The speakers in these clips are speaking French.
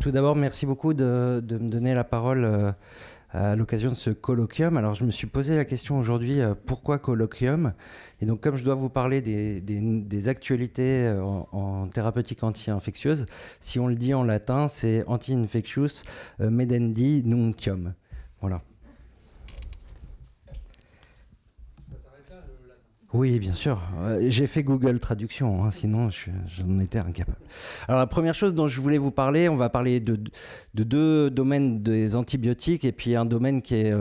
Tout d'abord, merci beaucoup de me donner la parole à l'occasion de ce colloquium. Alors, je me suis posé la question aujourd'hui, pourquoi colloquium? Et donc, comme je dois vous parler des actualités en thérapeutique anti-infectieuse, si on le dit en latin, c'est anti-infectious medendi nuncium. Voilà. Oui, bien sûr. J'ai fait Google Traduction, hein, sinon j'en étais incapable. Alors la première chose dont je voulais vous parler, on va parler de deux domaines des antibiotiques et puis un domaine qui est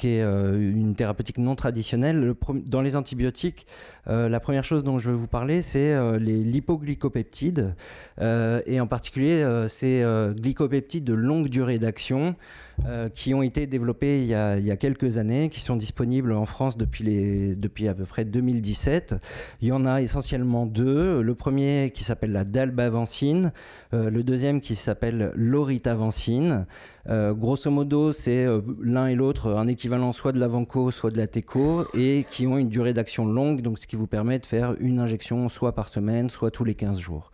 une thérapeutique non traditionnelle. Dans les antibiotiques, la première chose dont je veux vous parler, c'est les lipoglycopeptides, et en particulier ces glycopeptides de longue durée d'action qui ont été développés il y a quelques années, qui sont disponibles en France depuis à peu près 2017. Il y en a essentiellement deux. Le premier qui s'appelle la dalbavancine, le deuxième qui s'appelle l'oritavancine. Grosso modo, c'est l'un et l'autre un équivalent soit de la Vanco, soit de la Teco, et qui ont une durée d'action longue, donc ce qui vous permet de faire une injection soit par semaine, soit tous les 15 jours.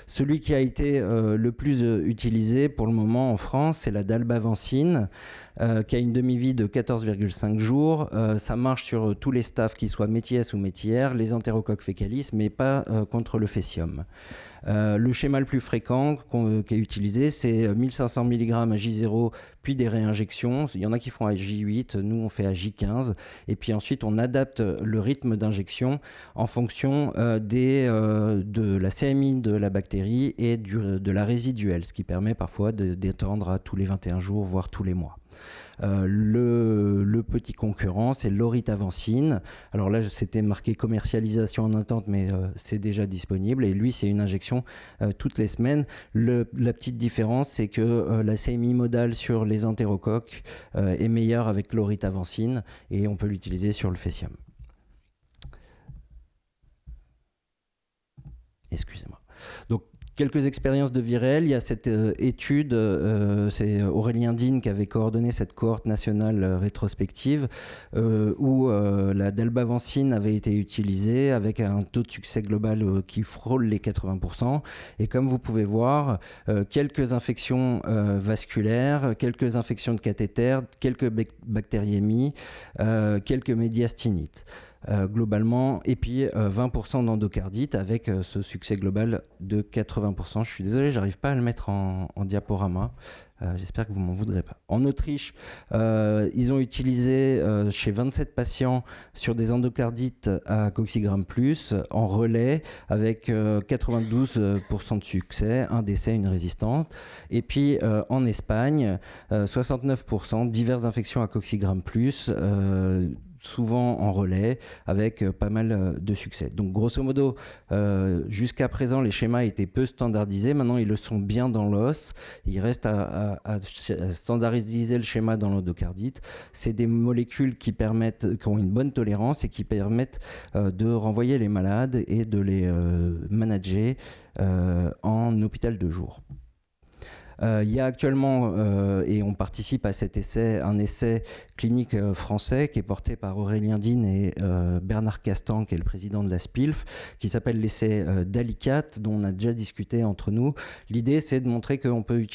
Celui qui a été le plus utilisé pour le moment en France, c'est la dalbavancine, qui a une demi-vie de 14,5 jours. Ça marche sur tous les staphes, qu'ils soient méties ou métières, les entérocoques fécalis, mais pas contre le fécium. Le schéma le plus fréquent qui est utilisé, c'est 1500 mg à J0, puis des réinjections. Il y en a qui font à J8, nous on fait à J15. Et puis ensuite, on adapte le rythme d'injection en fonction de la CMI de la bactérie et de la résiduelle, ce qui permet parfois d'étendre à tous les 21 jours, voire tous les mois. Le petit concurrent, c'est l'oritavancine. Alors là, c'était marqué commercialisation en attente, mais c'est déjà disponible. Et lui, c'est une injection toutes les semaines. La petite différence, c'est que la CMI modale sur les entérocoques est meilleure avec l'oritavancine et on peut l'utiliser sur le fécium. Excusez-moi. Donc, quelques expériences de vie réelle. Il y a cette étude, c'est Aurélien Dine qui avait coordonné cette cohorte nationale rétrospective où la dalbavancine avait été utilisée avec un taux de succès global qui frôle les 80%. Et comme vous pouvez voir, quelques infections vasculaires, quelques infections de cathéter, quelques bactériémies, quelques médiastinites. Globalement, et puis 20% d'endocardite avec ce succès global de 80%. Je suis désolé, j'arrive pas à le mettre en diaporama. J'espère que vous m'en voudrez pas. En Autriche, ils ont utilisé chez 27 patients sur des endocardites à coccigramme plus en relais avec 92% de succès, un décès, une résistance. Et puis en Espagne, 69%, diverses infections à coccigramme plus, souvent en relais, avec pas mal de succès. Donc grosso modo, jusqu'à présent, les schémas étaient peu standardisés. Maintenant, ils le sont bien dans l'os. Il reste à standardiser le schéma dans l'endocardite. C'est des molécules qui ont une bonne tolérance et qui permettent de renvoyer les malades et de les manager en hôpital de jour. Il y a actuellement, et on participe à cet essai, un essai clinique français qui est porté par Aurélien Dine et Bernard Castan, qui est le président de la SPILF, qui s'appelle l'essai DALICAT, dont on a déjà discuté entre nous. L'idée, c'est de montrer qu'on peut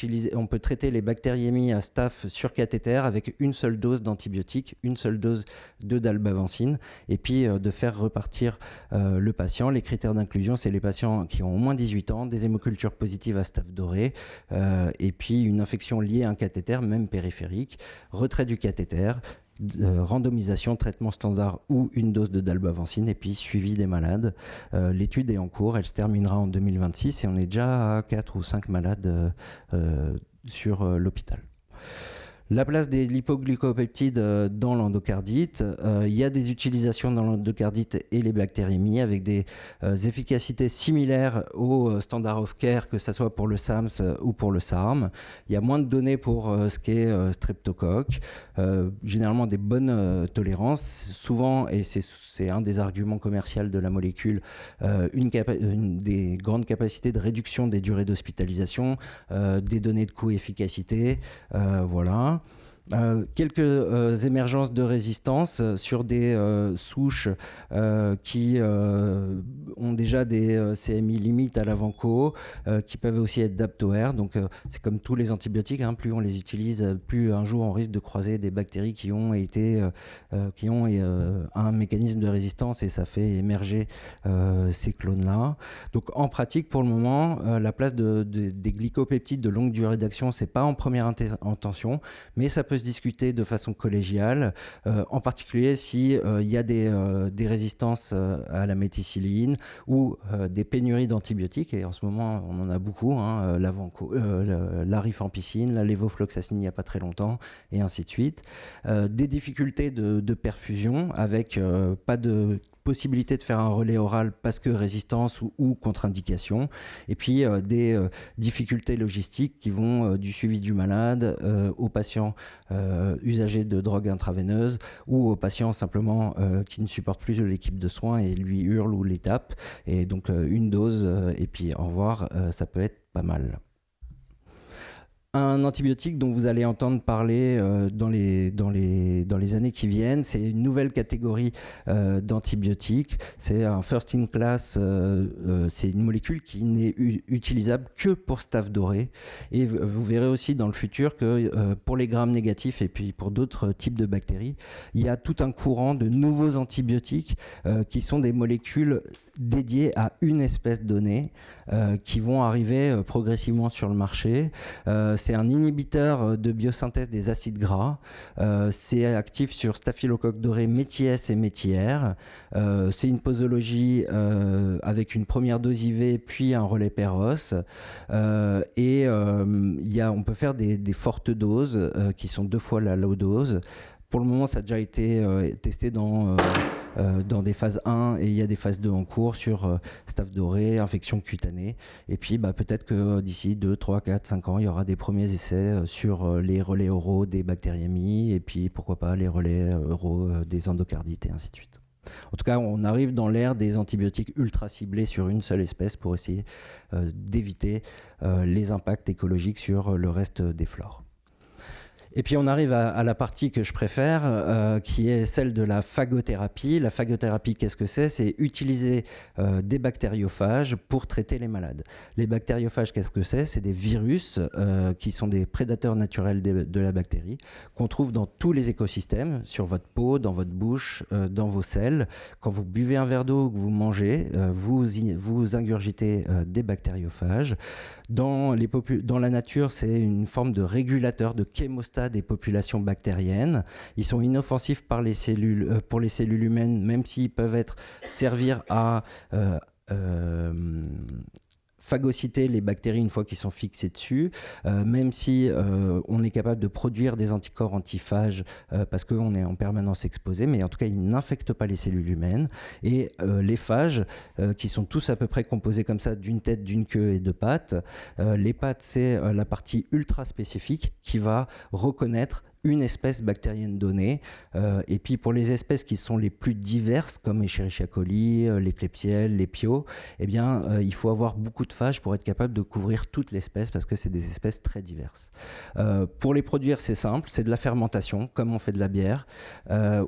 traiter les bactériémies à staph sur cathéter avec une seule dose d'antibiotiques, une seule dose de dalbavancine, et puis de faire repartir le patient. Les critères d'inclusion, c'est les patients qui ont au moins 18 ans, des hémocultures positives à staph doré, et puis une infection liée à un cathéter, même périphérique, retrait du cathéter, randomisation, traitement standard ou une dose de dalbavancine, et puis suivi des malades. L'étude est en cours, elle se terminera en 2026 et on est déjà à 4 ou 5 malades sur l'hôpital. La place des lipoglycopeptides dans l'endocardite, il y a des utilisations dans l'endocardite et les bactériémies avec des efficacités similaires au standard of care, que ce soit pour le SAMS ou pour le SARM. Il y a moins de données pour ce qui est streptocoque, généralement des bonnes tolérances, souvent, et c'est un des arguments commerciaux de la molécule, des grandes capacités de réduction des durées d'hospitalisation, des données de coût-efficacité, voilà. Quelques émergences de résistance sur des souches qui ont déjà des CMI limites à l'avant-co, qui peuvent aussi être d'aptoaires. Donc c'est comme tous les antibiotiques, hein, plus on les utilise, plus un jour on risque de croiser des bactéries qui ont un mécanisme de résistance, et ça fait émerger ces clones-là. Donc en pratique, pour le moment, la place des glycopeptides de longue durée d'action, c'est pas en première intention, mais ça peut se discuter de façon collégiale, en particulier si il y a des résistances à la méticilline ou des pénuries d'antibiotiques, et en ce moment on en a beaucoup, hein, la rifampicine, la lévofloxacine il n'y a pas très longtemps, et ainsi de suite. Des difficultés de perfusion avec pas de possibilité de faire un relais oral parce que résistance ou contre-indication, et puis des difficultés logistiques qui vont du suivi du malade aux patients usagers de drogues intraveineuses ou aux patients simplement qui ne supportent plus l'équipe de soins et lui hurlent ou les tapent, et donc une dose et puis au revoir, ça peut être pas mal. Un antibiotique dont vous allez entendre parler dans les années qui viennent, c'est une nouvelle catégorie d'antibiotiques. C'est un first in class, c'est une molécule qui n'est utilisable que pour Staph doré. Et vous verrez aussi dans le futur que pour les grammes négatifs et puis pour d'autres types de bactéries, il y a tout un courant de nouveaux antibiotiques qui sont des molécules dédiées à une espèce donnée qui vont arriver progressivement sur le marché. C'est un inhibiteur de biosynthèse des acides gras. C'est actif sur Staphylocoque doré méties et métières. C'est une posologie avec une première dose IV puis un relais Péros. On peut faire des fortes doses qui sont 2 fois la low dose. Pour le moment, ça a déjà été testé dans des phases 1, et il y a des phases 2 en cours sur Staph doré, infection cutanée. Et puis peut-être que d'ici 2, 3, 4, 5 ans, il y aura des premiers essais sur les relais oraux des bactériémies, et puis pourquoi pas les relais oraux des endocardites, et ainsi de suite. En tout cas, on arrive dans l'ère des antibiotiques ultra ciblés sur une seule espèce pour essayer d'éviter les impacts écologiques sur le reste des flores. Et puis on arrive à la partie que je préfère, qui est celle de la phagothérapie. La phagothérapie, qu'est-ce que c'est ? C'est utiliser des bactériophages pour traiter les malades. Les bactériophages, qu'est-ce que c'est ? C'est des virus qui sont des prédateurs naturels de la bactérie, qu'on trouve dans tous les écosystèmes, sur votre peau, dans votre bouche, dans vos selles. Quand vous buvez un verre d'eau ou que vous mangez, vous ingurgitez des bactériophages. Dans la nature, c'est une forme de régulateur, de chémostat des populations bactériennes. Ils sont inoffensifs pour les cellules humaines, même s'ils peuvent servir à phagocyter les bactéries une fois qu'ils sont fixés dessus, même si on est capable de produire des anticorps antiphages parce qu'on est en permanence exposé, mais en tout cas ils n'infectent pas les cellules humaines. Et les phages, qui sont tous à peu près composés comme ça d'une tête, d'une queue et de pattes, les pattes, c'est la partie ultra spécifique qui va reconnaître une espèce bactérienne donnée. Et puis pour les espèces qui sont les plus diverses, comme Escherichia coli, les Klebsiella, les Pio, eh bien, il faut avoir beaucoup de phages pour être capable de couvrir toute l'espèce, parce que c'est des espèces très diverses. Pour les produire, c'est simple, c'est de la fermentation, comme on fait de la bière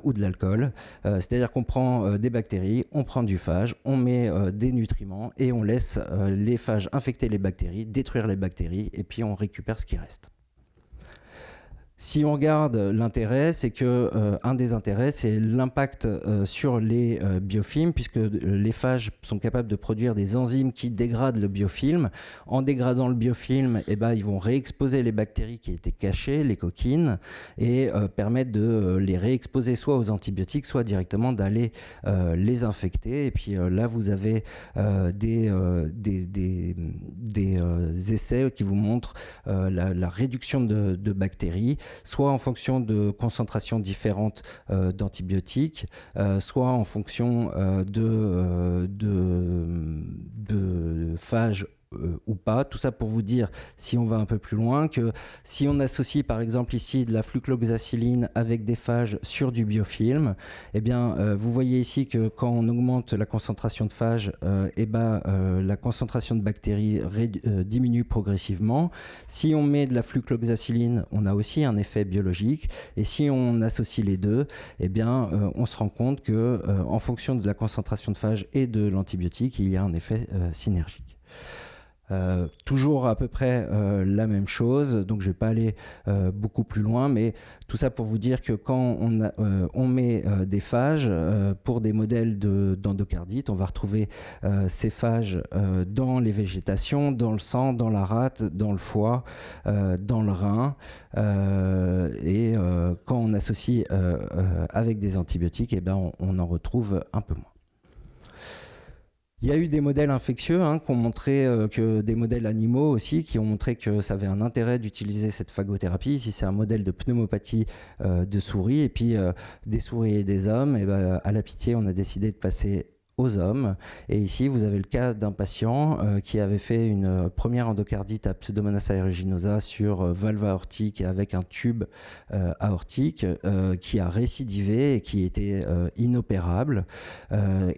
ou de l'alcool. C'est-à-dire qu'on prend des bactéries, on prend du phage, on met des nutriments et on laisse les phages infecter les bactéries, détruire les bactéries, et puis on récupère ce qui reste. Si on regarde l'intérêt, c'est que un des intérêts, c'est l'impact sur les biofilms, puisque les phages sont capables de produire des enzymes qui dégradent le biofilm. En dégradant le biofilm, ils vont réexposer les bactéries qui étaient cachées, les coquines, et permettre de les réexposer soit aux antibiotiques, soit directement d'aller les infecter. Et puis là, vous avez des essais qui vous montrent la réduction de bactéries, soit en fonction de concentrations différentes d'antibiotiques, soit en fonction de phages ou pas. Tout ça pour vous dire, si on va un peu plus loin, que si on associe par exemple ici de la flucloxacilline avec des phages sur du biofilm, eh bien, vous voyez ici que quand on augmente la concentration de phages, la concentration de bactéries diminue progressivement. Si on met de la flucloxacilline, on a aussi un effet biologique. Et si on associe les deux, eh bien, on se rend compte que, en fonction de la concentration de phages et de l'antibiotique, il y a un effet synergique. Toujours à peu près la même chose, donc je ne vais pas aller beaucoup plus loin, mais tout ça pour vous dire que quand on met des phages pour des modèles d'endocardite, on va retrouver ces phages dans les végétations, dans le sang, dans la rate, dans le foie, dans le rein, et quand on associe avec des antibiotiques, eh ben on en retrouve un peu moins. Il y a eu des modèles infectieux qui ont montré que des modèles animaux aussi qui ont montré que ça avait un intérêt d'utiliser cette phagothérapie. Ici, c'est un modèle de pneumopathie de souris et puis des souris et des hommes. Et ben, à la pitié, on a décidé de passer aux hommes. Et ici, vous avez le cas d'un patient qui avait fait une première endocardite à Pseudomonas aeruginosa sur valve aortique avec un tube aortique qui a récidivé et qui était inopérable.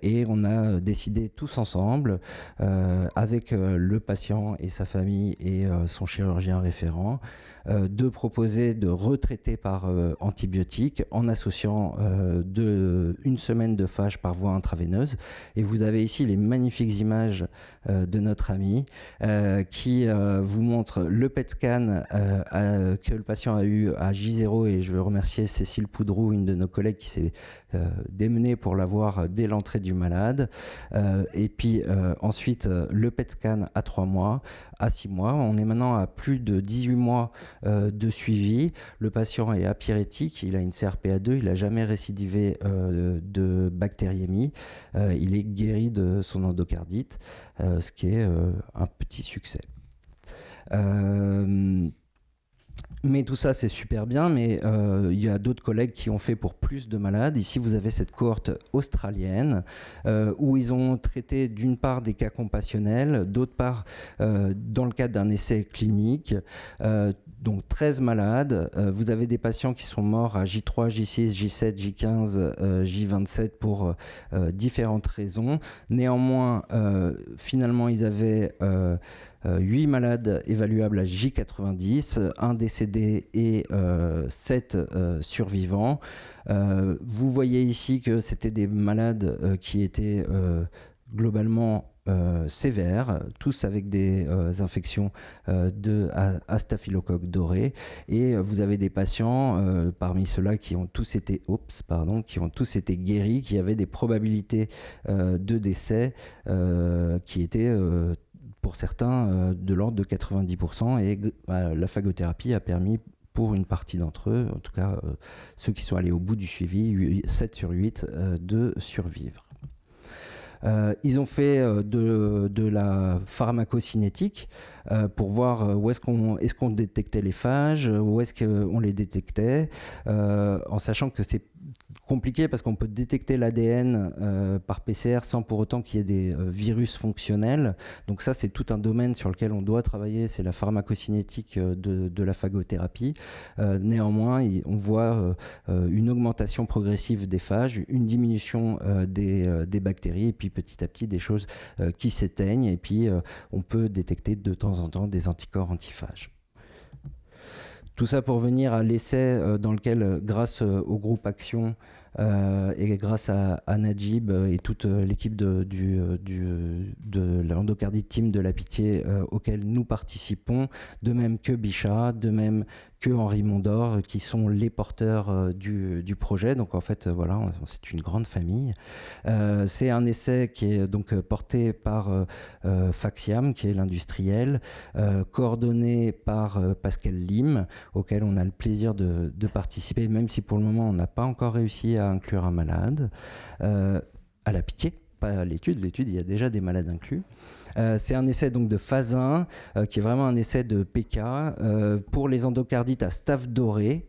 Et on a décidé tous ensemble, avec le patient et sa famille et son chirurgien référent, de proposer de retraiter par antibiotiques en associant une semaine de phage par voie intraveineuse. Et vous avez ici les magnifiques images de notre ami qui vous montre le PET scan que le patient a eu à J0, et je veux remercier Cécile Poudrou, une de nos collègues qui s'est démenée pour l'avoir dès l'entrée du malade. Et puis ensuite le PET scan à 3 mois, à 6 mois. On est maintenant à plus de 18 mois de suivi. Le patient est apyrétique, il a une CRPA2, il n'a jamais récidivé de bactériémie. Il est guéri de son endocardite, ce qui est un petit succès. Mais tout ça, c'est super bien, mais il y a d'autres collègues qui ont fait pour plus de malades. Ici, vous avez cette cohorte australienne où ils ont traité d'une part des cas compassionnels, d'autre part dans le cadre d'un essai clinique. Donc 13 malades. Vous avez des patients qui sont morts à J3, J6, J7, J15, J27 pour différentes raisons. Néanmoins, finalement, ils avaient 8 malades évaluables à J90, un décédé et 7 survivants. Vous voyez ici que c'était des malades qui étaient globalement sévères, tous avec des infections à staphylocoque doré, et vous avez des patients parmi ceux-là qui ont tous été guéris, qui avaient des probabilités de décès qui étaient pour certains de l'ordre de 90%, et la phagothérapie a permis pour une partie d'entre eux, en tout cas ceux qui sont allés au bout du suivi, 7 sur 8, de survivre. Ils ont fait de la pharmacocinétique pour voir où est-ce qu'on détectait les phages, où est-ce qu'on les détectait, en sachant que c'est compliqué parce qu'on peut détecter l'ADN par PCR sans pour autant qu'il y ait des virus fonctionnels. Donc ça, c'est tout un domaine sur lequel on doit travailler, c'est la pharmacocinétique de la phagothérapie. Néanmoins, on voit une augmentation progressive des phages, une diminution des bactéries, et puis petit à petit des choses qui s'éteignent, et puis on peut détecter de temps en temps des anticorps antiphages. Tout ça pour venir à l'essai dans lequel, grâce au groupe Action et grâce à Najib et toute l'équipe de l'endocardite team de la Pitié auquel nous participons, de même que Bichat, de même que Henri Mondor, qui sont les porteurs du projet. Donc en fait, voilà, c'est une grande famille. C'est un essai qui est donc porté par Faxiam, qui est l'industriel, coordonné par Pascal Lim, auquel on a le plaisir de participer, même si pour le moment on n'a pas encore réussi à inclure un malade, à la Pitié. pas l'étude, il y a déjà des malades inclus. C'est un essai donc de phase 1 qui est vraiment un essai de PK pour les endocardites à staph doré,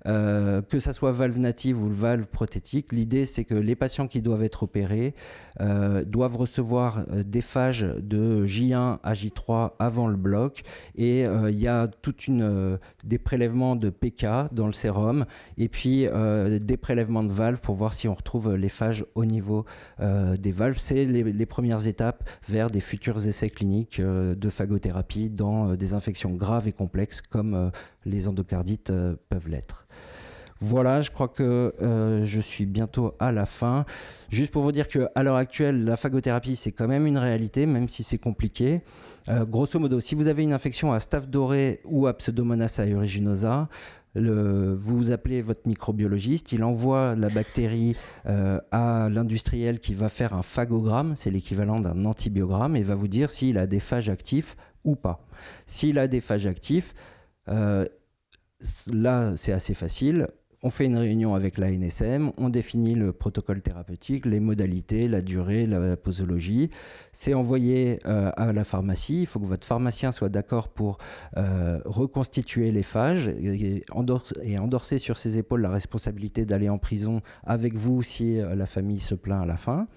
que ça soit valve native ou valve prothétique. L'idée c'est que les patients qui doivent être opérés doivent recevoir des phages de J1 à J3 avant le bloc, et il y a des prélèvements de PK dans le sérum, et puis des prélèvements de valves pour voir si on retrouve les phages au niveau des valves. C'est les premières étapes vers des futurs essais cliniques de phagothérapie dans des infections graves et complexes comme les endocardites peuvent l'être. Voilà, je crois que je suis bientôt à la fin. Juste pour vous dire qu'à l'heure actuelle, la phagothérapie, c'est quand même une réalité, même si c'est compliqué. Grosso modo, si vous avez une infection à staph doré ou à Pseudomonas aeruginosa, vous appelez votre microbiologiste, il envoie la bactérie à l'industriel qui va faire un phagogramme, c'est l'équivalent d'un antibiogramme, et va vous dire s'il a des phages actifs ou pas. S'il a des phages actifs, là c'est assez facile. On fait une réunion avec la NSM, on définit le protocole thérapeutique, les modalités, la durée, la posologie. C'est envoyé à la pharmacie. Il faut que votre pharmacien soit d'accord pour reconstituer les phages et endorser sur ses épaules la responsabilité d'aller en prison avec vous si la famille se plaint à la fin.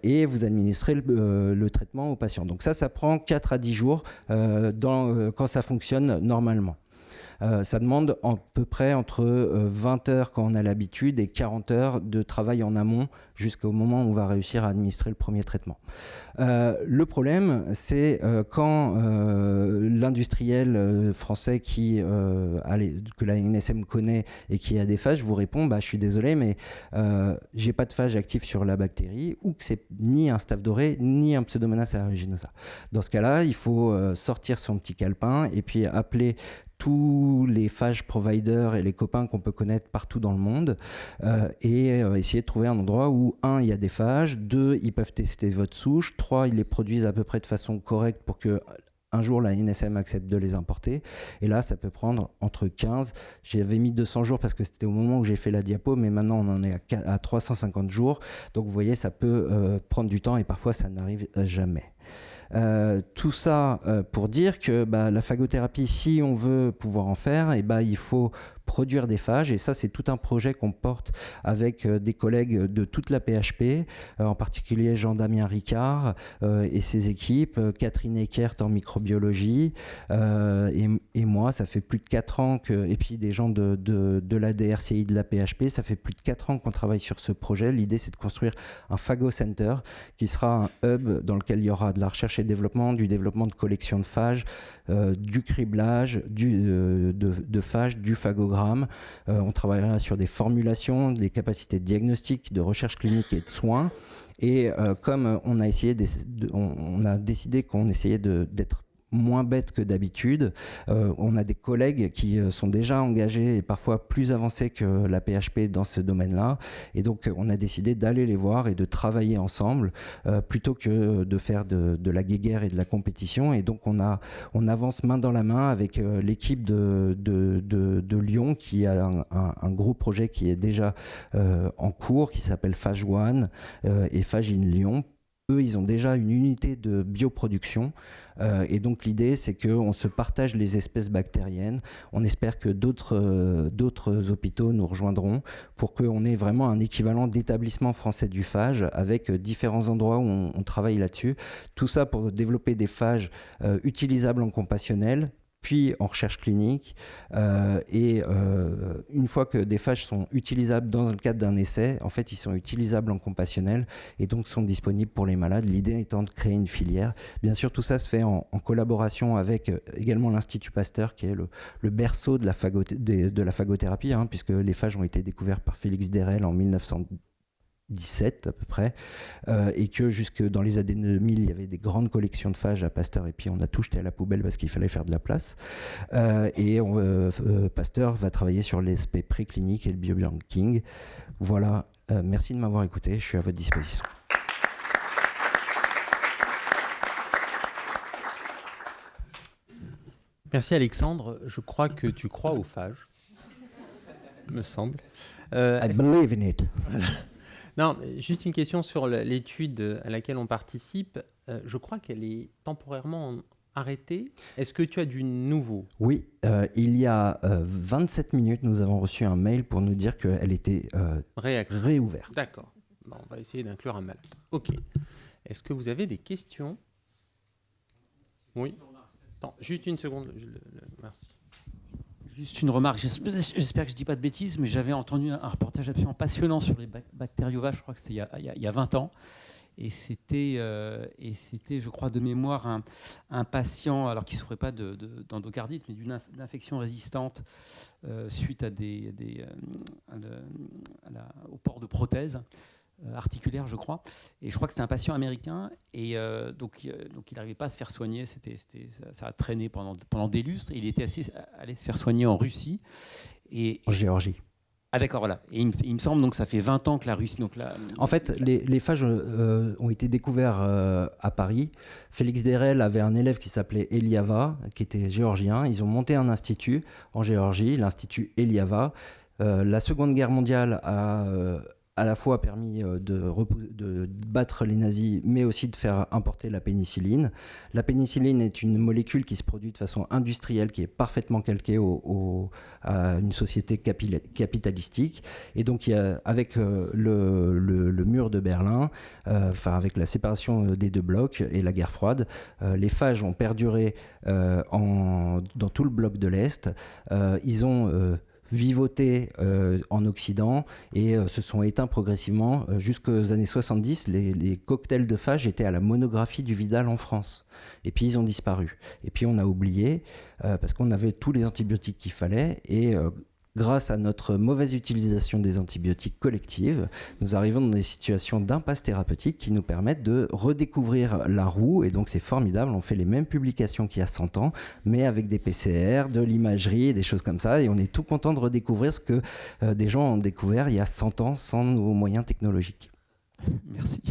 Et vous administrez le traitement au patient. Donc ça prend 4 à 10 jours quand ça fonctionne normalement. Ça demande à peu près entre 20 heures quand on a l'habitude et 40 heures de travail en amont jusqu'au moment où on va réussir à administrer le premier traitement. Le problème, c'est quand l'industriel français que la NSM connaît et qui a des phages vous répond je suis désolé, mais j'ai pas de phage actif sur la bactérie, ou que c'est ni un staph doré ni un Pseudomonas aeruginosa. Dans ce cas-là, il faut sortir son petit calepin et puis appeler tous les phage providers et les copains qu'on peut connaître partout dans le monde et essayer de trouver un endroit où, 1, il y a des phages, 2, ils peuvent tester votre souche, 3, ils les produisent à peu près de façon correcte pour que un jour la NSM accepte de les importer. Et là, ça peut prendre entre 15, j'avais mis 200 jours parce que c'était au moment où j'ai fait la diapo, mais maintenant on en est à 350 jours. Donc vous voyez, ça peut prendre du temps et parfois ça n'arrive jamais. Tout ça pour dire que la phagothérapie, si on veut pouvoir en faire, il faut produire des phages, et ça c'est tout un projet qu'on porte avec des collègues de toute la PHP, en particulier Jean-Damien Ricard et ses équipes, Catherine Eckert en microbiologie et moi. Ça fait plus de 4 ans et puis des gens de la DRCI de la PHP, ça fait plus de 4 ans qu'on travaille sur ce projet. L'idée c'est de construire un Phago Center qui sera un hub dans lequel il y aura de la recherche et développement, du développement de collections de phages, du criblage de phages, du phagogramme. On travaillera sur des formulations, des capacités de diagnostic, de recherche clinique et de soins. Et comme on a décidé qu'on essayait d'être moins bête que d'habitude. On a des collègues qui sont déjà engagés et parfois plus avancés que la PHP dans ce domaine-là. Et donc, on a décidé d'aller les voir et de travailler ensemble plutôt que de faire de la guéguerre et de la compétition. Et donc, on avance main dans la main avec l'équipe de Lyon qui a un gros projet qui est déjà en cours, qui s'appelle Phage One et Phage in Lyon. Eux, ils ont déjà une unité de bioproduction et donc l'idée, c'est qu'on se partage les espèces bactériennes. On espère que d'autres hôpitaux nous rejoindront pour qu'on ait vraiment un équivalent d'établissement français du phage avec différents endroits où on travaille là-dessus. Tout ça pour développer des phages utilisables en compassionnel, puis en recherche clinique. Une fois que des phages sont utilisables dans le cadre d'un essai, en fait, ils sont utilisables en compassionnel et donc sont disponibles pour les malades. L'idée étant de créer une filière. Bien sûr, tout ça se fait en collaboration avec également l'Institut Pasteur, qui est le berceau de la phagothérapie, puisque les phages ont été découverts par Félix Derel en 1917 à peu près, et que jusque dans les années 2000 il y avait des grandes collections de phages à Pasteur, et puis on a tout jeté à la poubelle parce qu'il fallait faire de la place, Pasteur va travailler sur l'aspect préclinique et le biobanking. Voilà, merci de m'avoir écouté, je suis à votre disposition. Merci Alexandre, je crois que tu crois aux phages, me semble. I believe in it. Non, juste une question sur l'étude à laquelle on participe. Je crois qu'elle est temporairement arrêtée. Est-ce que tu as du nouveau? Oui, il y a 27 minutes, nous avons reçu un mail pour nous dire qu'elle était réouverte. D'accord. Bon, on va essayer d'inclure un malade. OK. Est-ce que vous avez des questions? Oui. Attends, juste une seconde. Merci. Juste une remarque, j'espère que je ne dis pas de bêtises, mais j'avais entendu un reportage absolument passionnant sur les bactériophages, je crois que c'était il y a 20 ans. Et c'était, je crois, de mémoire, un patient alors qui ne souffrait pas d'endocardite, mais d'une infection résistante suite à au port de prothèses articulaires, je crois. Et je crois que c'était un patient américain. Et donc il n'arrivait pas à se faire soigner. Ça a traîné pendant des lustres. Et il était allé se faire soigner en Russie. En Géorgie. Ah d'accord, voilà. Et il me semble donc que ça fait 20 ans que la Russie... En fait, les phages ont été découverts à Paris. Félix Derel avait un élève qui s'appelait Eliava, qui était géorgien. Ils ont monté un institut en Géorgie, l'Institut Eliava. La Seconde Guerre mondiale a à la fois permis de battre les nazis, mais aussi de faire importer la pénicilline. La pénicilline est une molécule qui se produit de façon industrielle, qui est parfaitement calquée à une société capitalistique. Et donc, avec le mur de Berlin, avec la séparation des deux blocs et la guerre froide, les phages ont perduré dans tout le bloc de l'Est. Ils ont vivoté en Occident et se sont éteints progressivement jusqu'aux années 70. Les cocktails de phages étaient à la monographie du Vidal en France. Et puis ils ont disparu. Et puis on a oublié parce qu'on avait tous les antibiotiques qu'il fallait et grâce à notre mauvaise utilisation des antibiotiques collectives, nous arrivons dans des situations d'impasse thérapeutique qui nous permettent de redécouvrir la roue. Et donc c'est formidable, on fait les mêmes publications qu'il y a 100 ans, mais avec des PCR, de l'imagerie, des choses comme ça. Et on est tout content de redécouvrir ce que des gens ont découvert il y a 100 ans sans nos moyens technologiques. Merci.